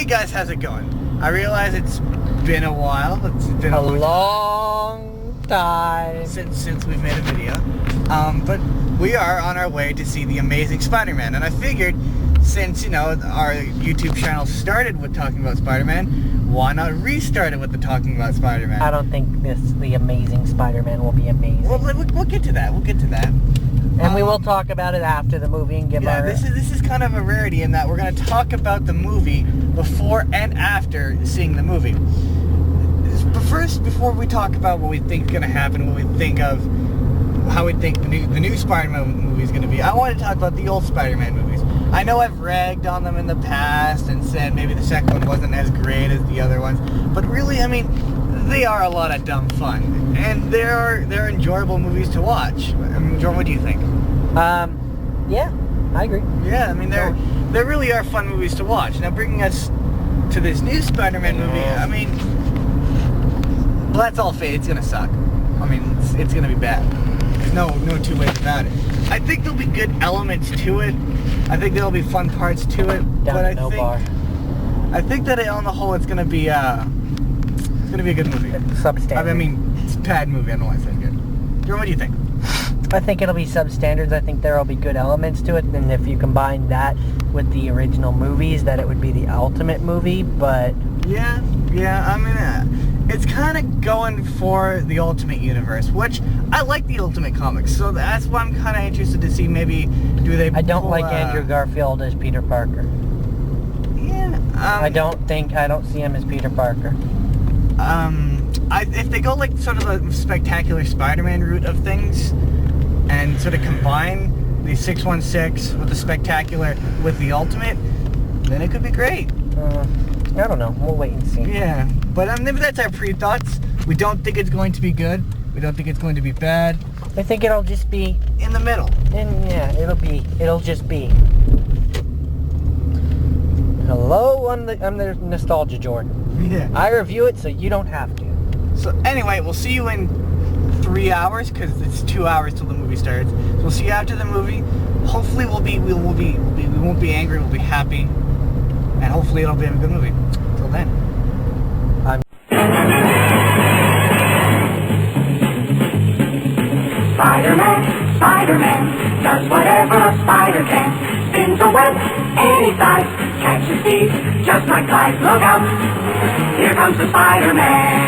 Hey guys, how's it going? I realize it's been a while. It's been a long time since we've made a video. But we are on our way to see The Amazing Spider-Man, and I figured, since, you know, our YouTube channel started with talking about Spider-Man, why not restart it with the talking about Spider-Man? I don't think The Amazing Spider-Man will be amazing. Well, we'll get to that. We'll get to that. And we will talk about it after the movie and give our... this is kind of a rarity in that we're going to talk about the movie before and after seeing the movie. But first, before we talk about what we think is going to happen, what we think of, how we think the new Spider-Man movie is going to be, I want to talk about the old Spider-Man movies. I know I've ragged on them in the past and said maybe the second one wasn't as great as the other ones, but really, I mean, they are a lot of dumb fun, and they're enjoyable movies to watch. I mean, Jordan, what do you think? Yeah, I agree. Yeah, I mean, they really are fun movies to watch. Now, bringing us to this new Spider-Man movie, I mean, well, that's all fate. It's gonna suck. I mean, it's gonna be bad. There's no two ways about it. I think there'll be good elements to it. I think there'll be fun parts to it. But I think that on the whole, it's gonna be a good movie. Substandard. I mean, it's a bad movie. I don't want to say good. Jordan, what do you think? I think it'll be substandards. I think there will be good elements to it, and if you combine that with the original movies, that it would be the ultimate movie. But yeah. I mean, it's kind of going for the Ultimate Universe, which I like the Ultimate Comics, so that's why I'm kind of interested to see maybe I don't like Andrew Garfield as Peter Parker. Yeah. I don't see him as Peter Parker. If they go like sort of a spectacular Spider-Man route of things, and sort of combine the 616 with the spectacular with the Ultimate, then it could be great. I don't know. We'll wait and see. Yeah, but maybe that's our pre-thoughts. We don't think it's going to be good. We don't think it's going to be bad. I think it'll just be in the middle. And yeah, it'll just be. Hello, I'm the Nostalgia Jordan. Yeah. I review it so you don't have to. So anyway, we'll see you in 3 hours, because it's 2 hours till the movie starts. So we'll see you after the movie. Hopefully we won't be angry. We'll be happy, and hopefully it'll be a good movie. Till then. Spider-Man does whatever a spider can. Spins a web any size, catches thieves just like flies. Look out, here comes the Spider-Man.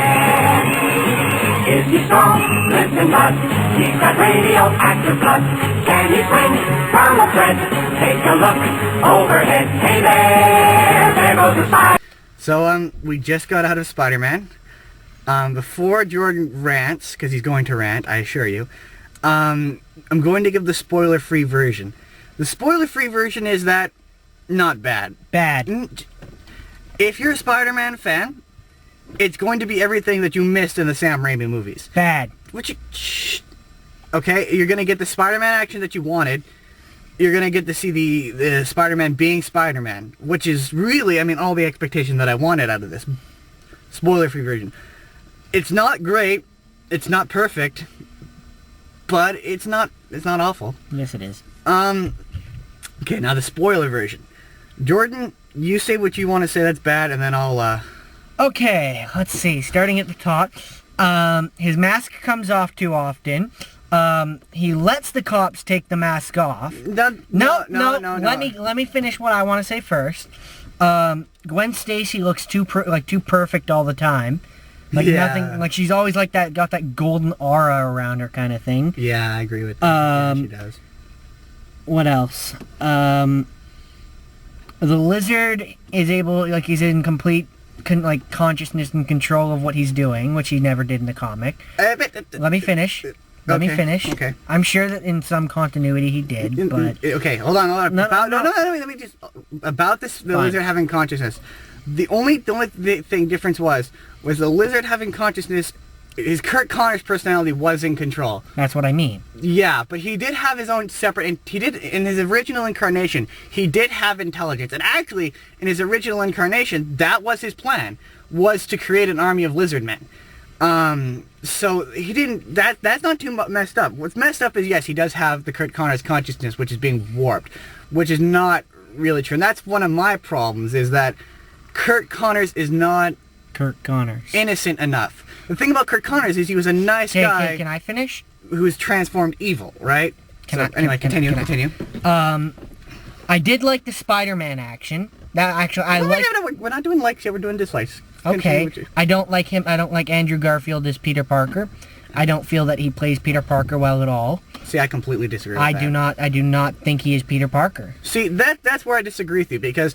Is he strong? Listen, bud, he's got radioactive blood. Can he swing from a thread? Take a look overhead. Hey there goes the Spider-Man. So we just got out of Spider-Man. Before Jordan rants, because he's going to rant, I assure you, I'm going to give the spoiler-free version. The spoiler-free version is that not bad. Bad. If you're a Spider-Man fan, it's going to be everything that you missed in the Sam Raimi movies. Bad. Okay, you're going to get the Spider-Man action that you wanted. You're going to get to see the Spider-Man being Spider-Man, which is really, I mean, all the expectation that I wanted out of this spoiler-free version. It's not great. It's not perfect. But it's not awful. Yes, it is. Okay, now the spoiler version. Jordan, you say what you want to say that's bad, and then I'll, Okay, let's see. Starting at the top. His mask comes off too often. He lets the cops take the mask off. No. Let me finish what I want to say first. Gwen Stacy looks too perfect all the time. Like nothing, like she's always like that, got that golden aura around her kind of thing. Yeah, I agree with that. Yeah, she does. What else? The Lizard is able, like, he's in complete, consciousness and control of what he's doing, which he never did in the comic. Let me finish. Let me finish. Okay. I'm sure that in some continuity he did, but... Okay, hold on. Let me just... About the Lizard having consciousness. The only difference was the Lizard having consciousness, his Kurt Connor's personality was in control. That's what I mean. Yeah, but he did have his own separate, and he did, in his original incarnation, he did have intelligence. And actually, in his original incarnation, that was his plan, was to create an army of lizard men. So he didn't, that's not too messed up. What's messed up is, yes, he does have the Kurt Connor's consciousness, which is being warped, which is not really true. And that's one of my problems, is that Kurt Connors is not Kurt Connors. innocent enough. The thing about Kurt Connors is he was a nice guy. Okay, can I finish? Who was transformed evil, right? Continue. I did like the Spider-Man action. That actually, We're not doing likes yet. We're doing dislikes. Okay. I don't like him. I don't like Andrew Garfield as Peter Parker. I don't feel that he plays Peter Parker well at all. See, I completely disagree with that. I do not think he is Peter Parker. See, that's where I disagree with you, because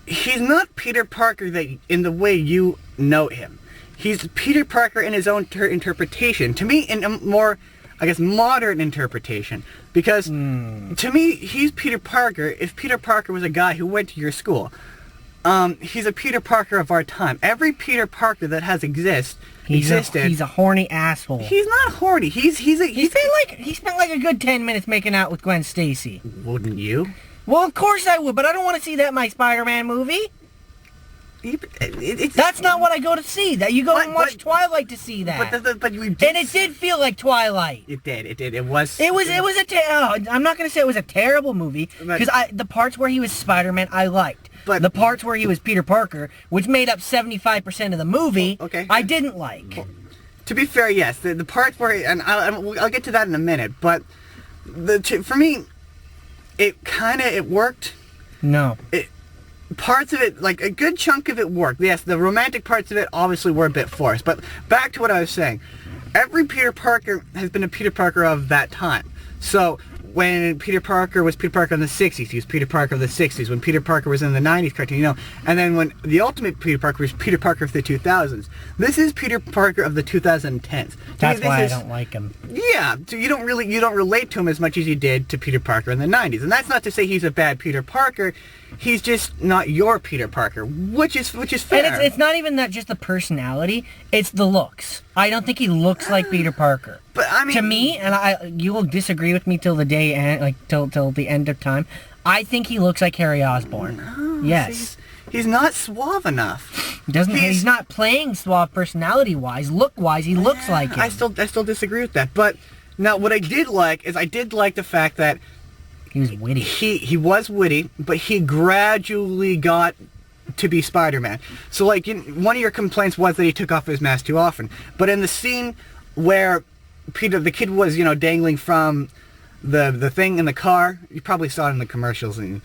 he's not Peter Parker in the way you know him. He's Peter Parker in his own interpretation. To me, in a more, I guess, modern interpretation. Because, to me, he's Peter Parker if Peter Parker was a guy who went to your school. He's a Peter Parker of our time. Every Peter Parker that has existed. He's a horny asshole. He's not horny. He spent like a good 10 minutes making out with Gwen Stacy. Wouldn't you? Well, of course I would, but I don't want to see that in my Spider-Man movie. That's not what I go to see. That you go and watch Twilight to see that. But you did. And it did feel like Twilight. It did. It was. I'm not gonna say it was a terrible movie, because the parts where he was Spider-Man I liked. But the parts where he was Peter Parker, which made up 75% of the movie, I didn't like. Well, to be fair, yes, the parts where, and I'll get to that in a minute, but for me, it worked. No. Parts of it, like a good chunk of it worked. Yes, the romantic parts of it obviously were a bit forced. But back to what I was saying. Every Peter Parker has been a Peter Parker of that time. So when Peter Parker was Peter Parker in the 60s, he was Peter Parker of the 60s. When Peter Parker was in the 90s cartoon, and then when the ultimate Peter Parker was Peter Parker of the 2000s. This is Peter Parker of the 2010s. That's why I don't like him. Yeah, so you don't relate to him as much as you did to Peter Parker in the 90s. And that's not to say he's a bad Peter Parker. He's just not your Peter Parker, which is fair. And it's not even that just the personality, it's the looks. I don't think he looks like Peter Parker. But I mean, to me, and you will disagree with me till the day end, till the end of time. I think he looks like Harry Osborn. No, yes. He's not suave enough. He's not playing suave personality-wise. Look-wise, he looks like him. I still disagree with that. But now what I did like is the fact that he was witty. He was witty, but he gradually got to be Spider-Man. So, like, one of your complaints was that he took off his mask too often. But in the scene where the kid was, dangling from the thing in the car, you probably saw it in the commercials, and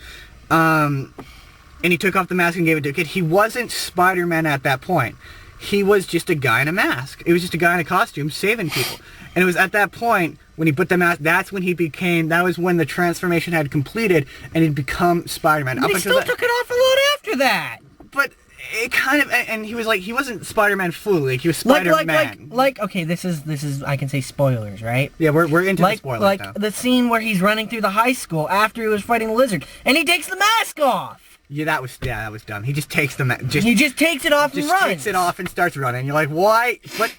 he took off the mask and gave it to a kid. He wasn't Spider-Man at that point. He was just a guy in a mask. It was just a guy in a costume saving people. And it was at that point, when he put the mask, that was when the transformation had completed, and he'd become Spider-Man. They still took it off a lot after that. But it kind of, and he was like, he wasn't Spider-Man fully, he was Spider-Man. Okay, this is, I can say spoilers, right? Yeah, we're into the spoilers now. Like the scene where he's running through the high school after he was fighting the lizard, and he takes the mask off. Yeah, that was dumb. He just takes he just takes it off and runs. Just takes it off and starts running. You're like, why? What?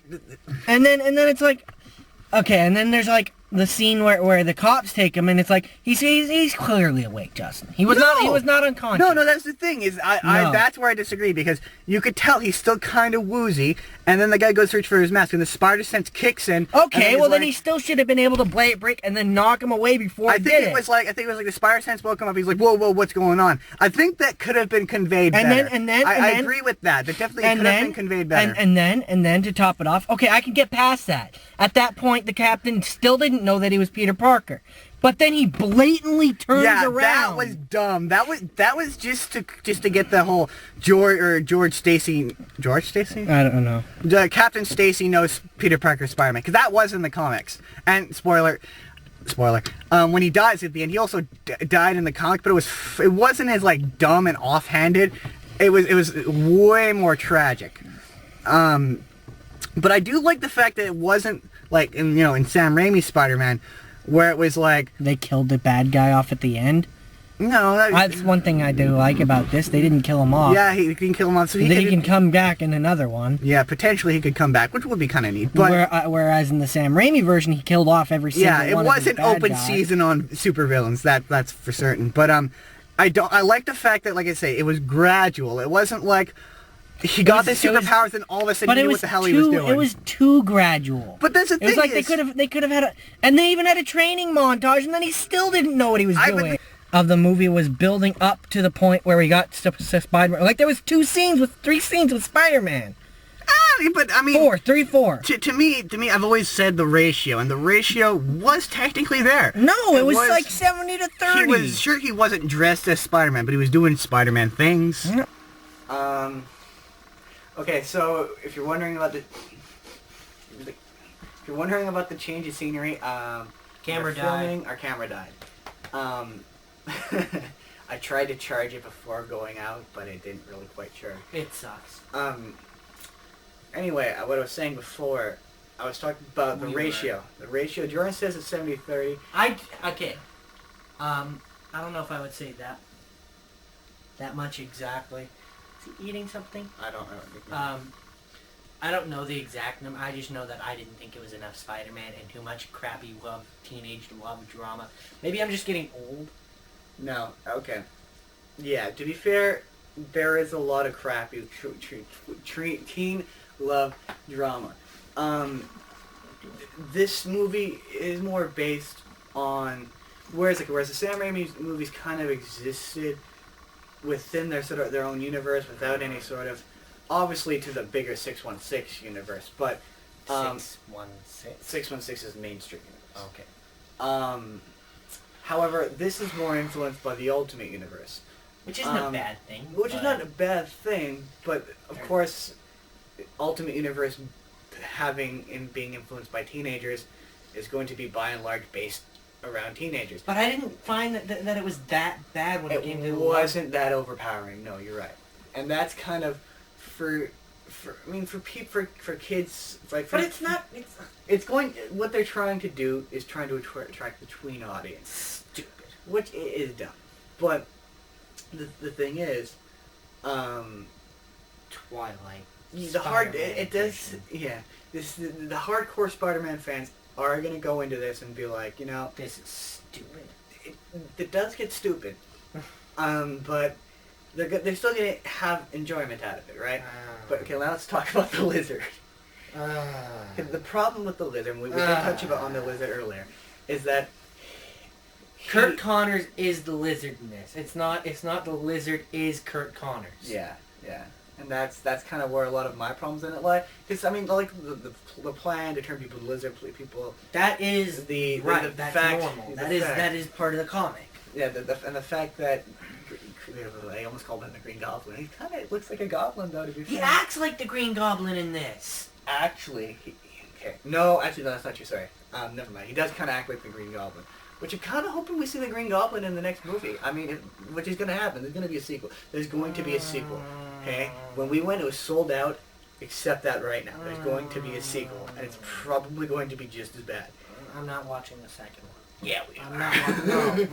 And then it's like, okay, and then there's like the scene where the cops take him, and it's like he's clearly awake, Justin. He was not unconscious. No, that's the thing is that's where I disagree, because you could tell he's still kind of woozy, and then the guy goes to reach for his mask, and the spider sense kicks in. Okay, then he still should have been able to break and then knock him away before he did it. I think it was like the spider sense woke him up. He's like, whoa, what's going on? I think that could have been conveyed better. I agree with that. That definitely could have been conveyed better. And then to top it off, okay, I can get past that. At that point, the captain still didn't know that he was Peter Parker. But then he blatantly turns around. Yeah, that was dumb. That was just to get the whole George Stacy. I don't know. Captain Stacy knows Peter Parker's Spider-Man, because that was in the comics. And spoiler, when he dies at the end, he also died in the comic, but it wasn't as like dumb and offhanded. It was way more tragic. But I do like the fact that it wasn't like in Sam Raimi's Spider-Man, where it was like they killed the bad guy off at the end. No, that's one thing I do like about this. They didn't kill him off. Yeah, he can kill him off, so he can come back in another one. Yeah, potentially he could come back, which would be kind of neat. But whereas in the Sam Raimi version, he killed off every single one of the bad guys. Yeah, it was an open season on supervillains. That's for certain. But I like the fact that, like I say, it was gradual. It wasn't like he got the superpowers and all of a sudden he knew what the hell he was doing. It was too gradual. But that's the thing. It was like they could have had and they even had a training montage, and then he still didn't know what he was doing. of the movie was building up to the point where we got to Spider-Man. Like, there was 3 scenes with Spider-Man. But I mean, 4. To me, I've always said the ratio, and the ratio was technically there. No, it was like 70 to 30. He wasn't dressed as Spider-Man, but he was doing Spider-Man things. Yeah. Okay, so if you're wondering about the change of scenery, Camera died. Our camera died. I tried to charge it before going out, but it didn't really quite charge. It sucks. Anyway, what I was saying before, I was talking about the ratio. The ratio, Jordan says it's 70-30. Okay. I don't know if I would say that much exactly. Is he eating something? I don't know. I don't know the exact number. I just know that I didn't think it was enough Spider-Man and too much crappy teenage love drama. Maybe I'm just getting old. No, okay. Yeah, to be fair, there is a lot of crappy teen love drama. This movie is more based on whereas the Sam Raimi movies kind of existed within their own universe without any sort of, obviously to the bigger 616 universe, but 616. 616 is mainstream universe. Okay. However, this is more influenced by the Ultimate Universe, which isn't a bad thing. Which is not a bad thing, but of course, Ultimate Universe being influenced by teenagers is going to be by and large based around teenagers. But I didn't find that it was that bad when it came to it wasn't that overpowering. No, you're right, and that's kind of for kids. Like, but it's not. It's going. What they're trying to do is trying to attract the tween audience. Stupid. Which is dumb. But the thing is, Twilight. The hardcore Spider-Man fans are gonna go into this and be like, this is stupid. It does get stupid, but they're still gonna have enjoyment out of it, right? But okay, now let's talk about the lizard. The problem with the lizard, we did touch on the lizard earlier, is that Kurt Connors is the lizard in this. It's not the lizard is Kurt Connors. Yeah. And that's kind of where a lot of my problems in it lie. Because, I mean, like, the plan to turn people to lizard people... That is right. That's normal. That is part of the comic. Yeah, and the fact that... I almost called him the Green Goblin. He kind of looks like a goblin, though, to be fair. He acts like the Green Goblin in this. Actually, okay. No, actually, no, that's not true, sorry. Never mind. He does kind of act like the Green Goblin. Which I'm kind of hoping we see the Green Goblin in the next movie. I mean, which is going to happen. There's going to be a sequel. There's going to be a sequel. Okay? When we went, it was sold out. Accept that right now. There's going to be a sequel. And it's probably going to be just as bad. I'm not watching the second one. Yeah, we are. I'm not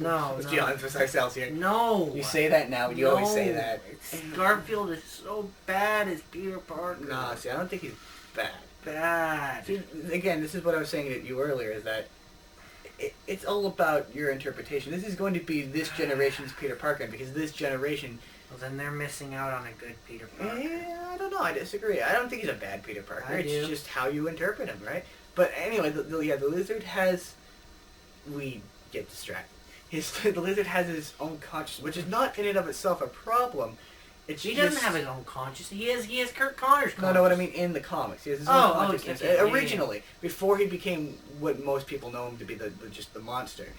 no. Let's be honest with ourselves here. No. You say that now, but you always say that. Garfield is so bad as Peter Parker. Nah, see, I don't think he's bad. Bad. See, again, this is what I was saying to you earlier, is that it's all about your interpretation. This is going to be this generation's Peter Parker, because this generation... Well, then they're missing out on a good Peter Parker. Yeah, I don't know. I disagree. I don't think he's a bad Peter Parker. It's just how you interpret him, right? But anyway, the lizard has... We get distracted. The lizard has his own consciousness, which is not in and of itself a problem. He doesn't have his own consciousness. He has Kurt Connor's consciousness. No, what I mean in the comics. He has his own consciousness. Okay. Originally, before he became what most people know him to be, just the monster.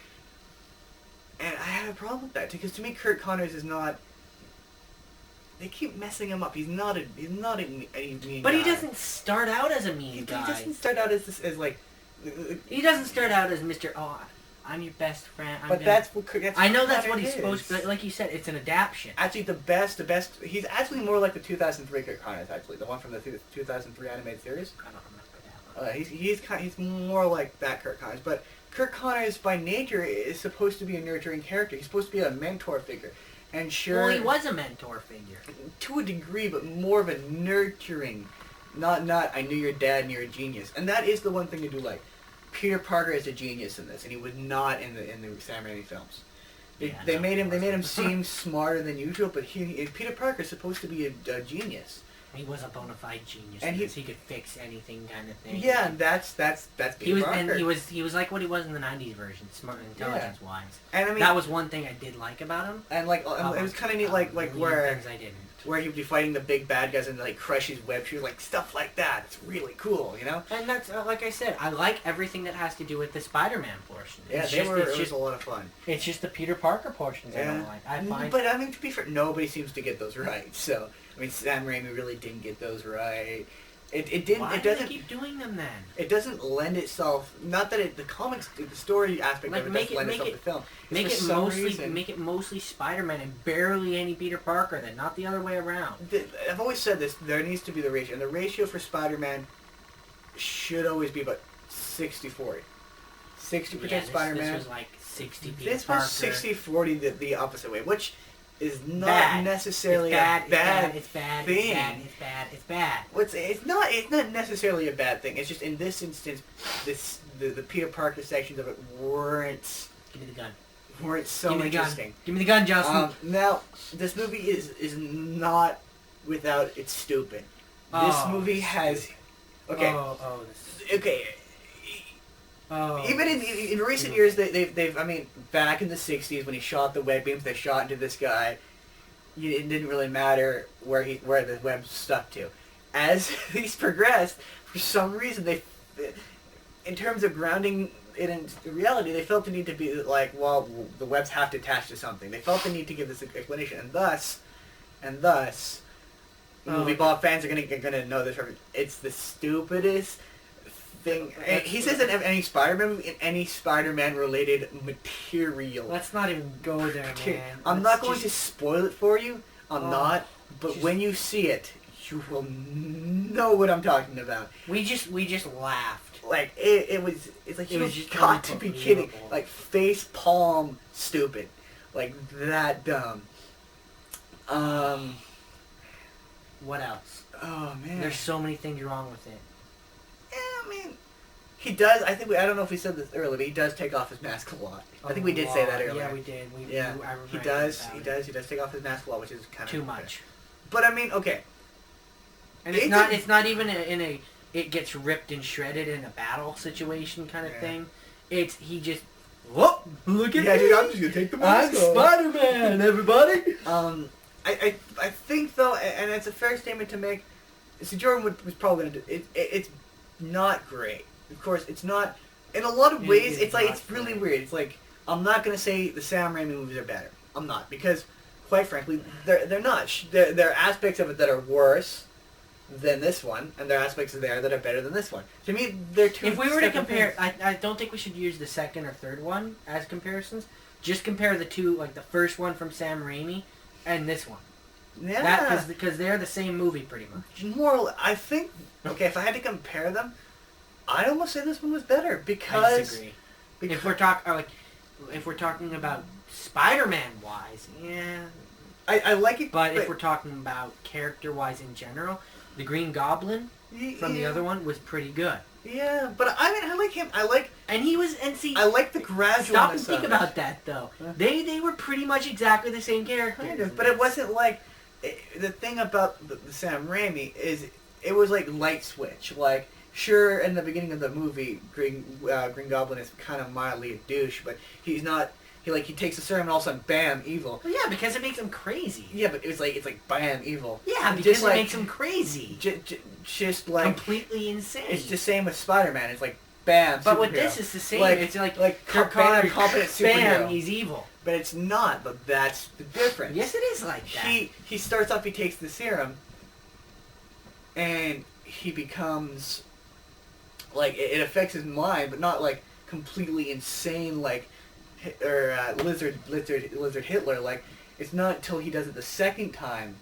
And I have a problem with that, because to me, Kurt Connors is not... They keep messing him up. He's not a mean But guy. he doesn't start out as a mean guy. He doesn't start out as like... He doesn't start out as Mr. I'm your best friend. That's I know that's what he's supposed to be. Like you said, it's an adaptation. Actually, the best... He's actually more like the 2003 Kurt Connors, actually. The one from the 2003 animated series. I don't remember that one. He's more like that Kurt Connors. But Kurt Connors, by nature, is supposed to be a nurturing character. He's supposed to be a mentor figure. And sure... Well, he was a mentor figure. To a degree, but more of a nurturing. Not I knew your dad and you're a genius. And that is the one thing to do like. Peter Parker is a genius in this, and he was not in the Sam Raimi films. They made him seem smarter than usual, but Peter Parker is supposed to be a genius, He was a bona fide genius, and he could fix anything, kind of thing. Yeah, and that's Peter Parker. And he was like what he was in the '90s version, smart and intelligence wise. And I mean, that was one thing I did like about him. And like, it was kind of neat, like where things I didn't. Where he would be fighting the big bad guys and like crush his web shooters, like stuff like that. It's really cool, you know. And that's like I said, I like everything that has to do with the Spider-Man portion. Yeah, it was a lot of fun. It's just the Peter Parker portions I don't like. But I mean, to be fair, nobody seems to get those right. So I mean, Sam Raimi really didn't get those right. It didn't. Why it do doesn't they keep doing them then? It doesn't lend itself. Not that the comics, the story aspect of it doesn't lend itself to film. Make it mostly Spider-Man and barely any Peter Parker. Then, not the other way around. I've always said this. There needs to be the ratio, and the ratio for Spider-Man should always be about 60-40. 60% Spider-Man. This was like 60 Peter This Parker. was 60-40 the opposite way, which is not necessarily a bad thing. It's bad. Well, it's not necessarily a bad thing. It's just in this instance, the Peter Parker sections of it weren't. Give me the gun. Weren't so interesting. Give me the gun, Justin. Now, this movie is not without its stupid. This movie has. Okay. Okay. Even in recent years, they've I mean, back in the 60s when he shot the web beams, they shot into this guy. It didn't really matter where the web stuck to. As these progressed, for some reason in terms of grounding it in reality, they felt the need to be like, well, the webs have to attach to something. They felt the need to give this explanation, and thus, movie Bob fans are gonna know this. It's the stupidest thing. He says in any Spider-Man related material. Let's not even go there, man. I'm not going to spoil it for you. I'm not. But when you see it, you will know what I'm talking about. We just laughed. Like it's like you got to be kidding. Like face palm stupid. Like that dumb. What else? Oh man. There's so many things wrong with it. Yeah, I mean, he does. I don't know if we said this earlier, but he does take off his mask a lot. I think we did say that earlier. Yeah, we did. He does. He does take off his mask a lot, which is kind of too much. But I mean, okay. And it's not even in a it gets ripped and shredded in a battle situation kind of thing. He just whoop, look at me. Dude, I'm just gonna take the mask off. I'm Spider-Man, everybody. I think though, and it's a fair statement to make. So Jordan was probably gonna do it. It's not great. Of course, it's not. In a lot of ways, it's really weird. It's like I'm not gonna say the Sam Raimi movies are better. I'm not, because quite frankly, they're not. There are aspects of it that are worse than this one, and there are aspects of there that are better than this one. To me, they're two. If we were to compare, I don't think we should use the second or third one as comparisons. Just compare the two, like the first one from Sam Raimi and this one. Yeah. Because they're the same movie pretty much. More, I think. Okay, if I had to compare them, I'd almost say this one was better because. I disagree. If we're talking about Spider-Man wise, yeah. I like it, but if we're talking about character wise in general, the Green Goblin from the other one was pretty good. Yeah, but I mean, I like him. I like the gradual. Stop and think about that, though. They were pretty much exactly the same character. Kind of, but it wasn't like the thing about the Sam Raimi is it was like light switch. Like, sure, in the beginning of the movie, Green Goblin is kind of mildly a douche, but he's not. He takes a serum and all of a sudden, bam, evil. Well, yeah, because it makes him crazy. Yeah, but it's like bam, evil. Yeah, because it makes him crazy. Just like completely insane. It's the same with Spider-Man. It's like bam. But superhero. with this, it's the same. It's like bam, competent superhero. Bam, he's evil. But it's not. But that's the difference. Yes, it is like that. He starts off. He takes the serum, and he becomes like it affects his mind, but not like completely insane like. Or lizard Hitler. Like, it's not until he does it the second time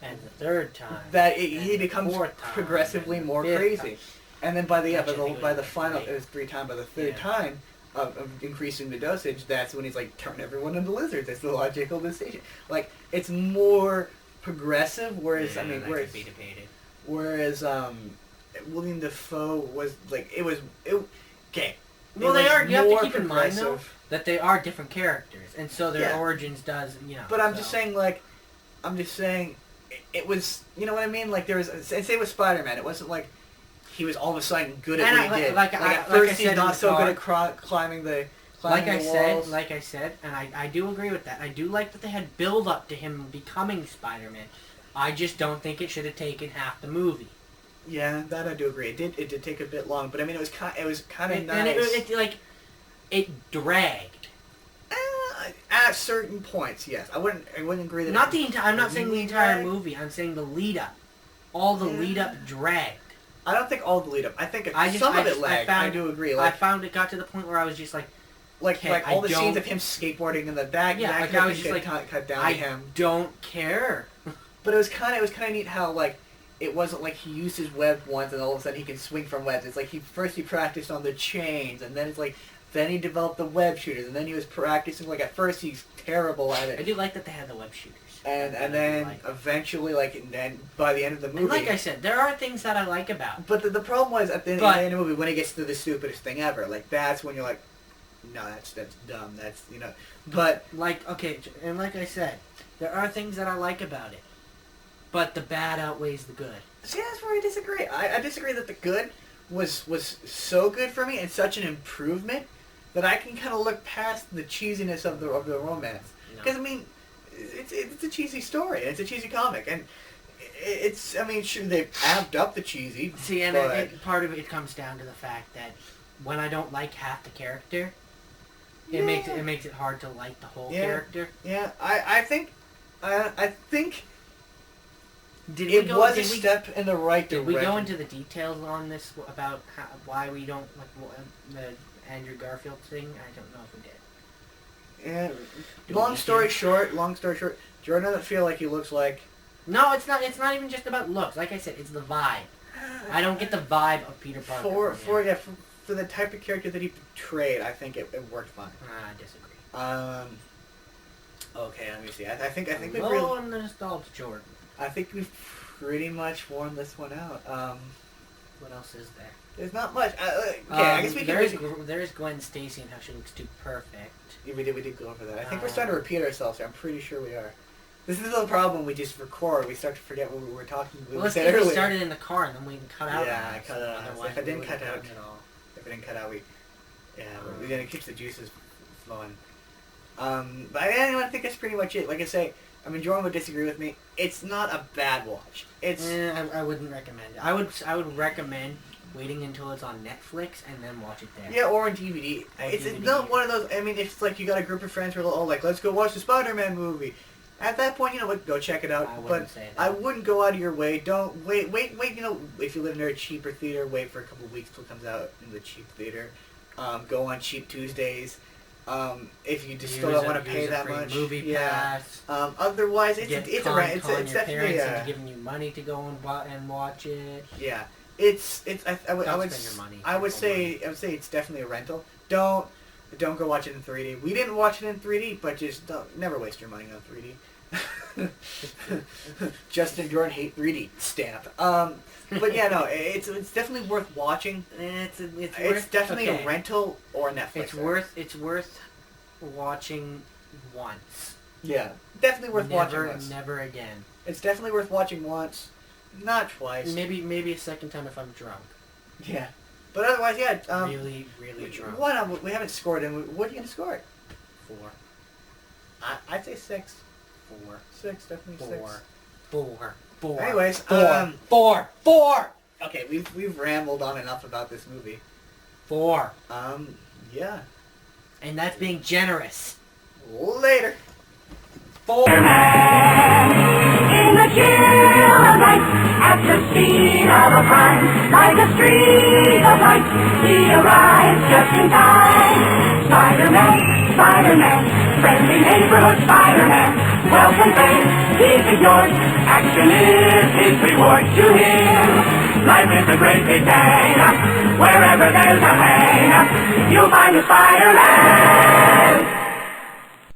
and the third time that he becomes progressively more crazy. And then by the final, it was 3 times. By the third time of increasing the dosage, that's when he's like, turn everyone into lizards. That's the logical decision. Like, it's more progressive. Whereas William Dafoe was like okay. Well, they are. You have to keep in mind though that they are different characters, and so their origins does, But I'm just saying, it was, you know what I mean? Like there was, and say with Spider-Man, it wasn't like he was all of a sudden good at what he did. At first he's not so good at climbing the walls. Like I said, and I do agree with that. I do like that they had build up to him becoming Spider-Man. I just don't think it should have taken half the movie. Yeah, that I do agree. It did take a bit long, but I mean it was kind of nice. And it dragged. At certain points, yes. I wouldn't agree that. Not the entire. I'm not saying the entire movie. I'm saying the lead up. All the lead up dragged. I don't think all the lead up. I think some of it lagged. I do agree. I found it got to the point where I was just like all the scenes of him skateboarding in the back. Yeah, I was just cut down to him. I don't care. But it was kind of neat how it wasn't like he used his web once and all of a sudden he can swing from webs. It's like he practiced on the chains, and then it's like. Then he developed the web shooters, and then he was practicing. At first he's terrible at it. I do like that they had the web shooters. And then eventually, and then by the end of the movie... And like I said, there are things that I like about. But the problem was, at the end of the movie, when he gets to the stupidest thing ever, that's when you're like, no, that's dumb, that's, But... Okay, and like I said, there are things that I like about it. But the bad outweighs the good. See, that's where I disagree. I disagree that the good was so good for me and such an improvement that I can kind of look past the cheesiness of the romance. Because, I mean, it's a cheesy story. It's a cheesy comic. And sure, they've amped up the cheesy. See, and part of it comes down to the fact that when I don't like half the character, it makes it hard to like the whole character. Yeah, I think it was a step in the right direction. Did we go into the details on this about why we don't like the Andrew Garfield thing? I don't know if we did. Yeah. Long story short, Jordan doesn't feel like he looks like... No, it's not. It's not even just about looks. Like I said, it's the vibe. I don't get the vibe of Peter Parker. For the type of character that he portrayed, I think it worked fine. I disagree. Okay, let me see. I think we've really... really... on the nostalgia Jordan. I think we've pretty much worn this one out. What else is there? There's not much. I guess we can... There's Gwen Stacy and how she looks too perfect. Yeah, we did go over that. I think we're starting to repeat ourselves here. I'm pretty sure we are. This is the problem. We just record. We start to forget what we were talking about. Let's get it started in the car and then we can cut out. Yeah, I cut out. If I didn't cut out, we're gonna keep the juices flowing. But I think that's pretty much it. Like I say, I mean, Jordan would disagree with me. It's not a bad watch. I wouldn't recommend it. I would recommend waiting until it's on Netflix and then watch it there. Yeah, or on DVD. It's not one of those. I mean, if like you got a group of friends who are all like, let's go watch the Spider-Man movie. At that point, you know what? Go check it out. I wouldn't go out of your way. Don't wait. You know, if you live near a cheaper theater, wait for a couple of weeks till it comes out in the cheap theater. Go on cheap Tuesdays. If you just still don't want to pay that much, movie pass. Otherwise, it's definitely into giving you money to go and watch it. Yeah, I would say it's definitely a rental. Don't go watch it in 3D. We didn't watch it in 3D, but just never waste your money on 3D. Justin Jordan hate 3D stamp. But yeah, no, it's definitely worth watching. It's definitely a rental or Netflix. It's worth watching once. Yeah, definitely worth watching once. Never again. It's definitely worth watching once, not twice. Maybe a second time if I'm drunk. Yeah, but otherwise, yeah. Really drunk. We haven't scored him. What are you gonna score it? 4. I'd say 6. 4. 6, definitely 6. 4. Anyways, 4. Okay, we've rambled on enough about this movie. 4. Yeah. And that's being generous. Later. Spiderman, in the chill of night, at the scene of a crime, like a streak of light, he arrives just in time. Spiderman, friendly neighborhood Spiderman, wealth and fame, he's ignored, action is his reward to him. Life is a great big hang, wherever there's a hang, you'll find a Spider-Man.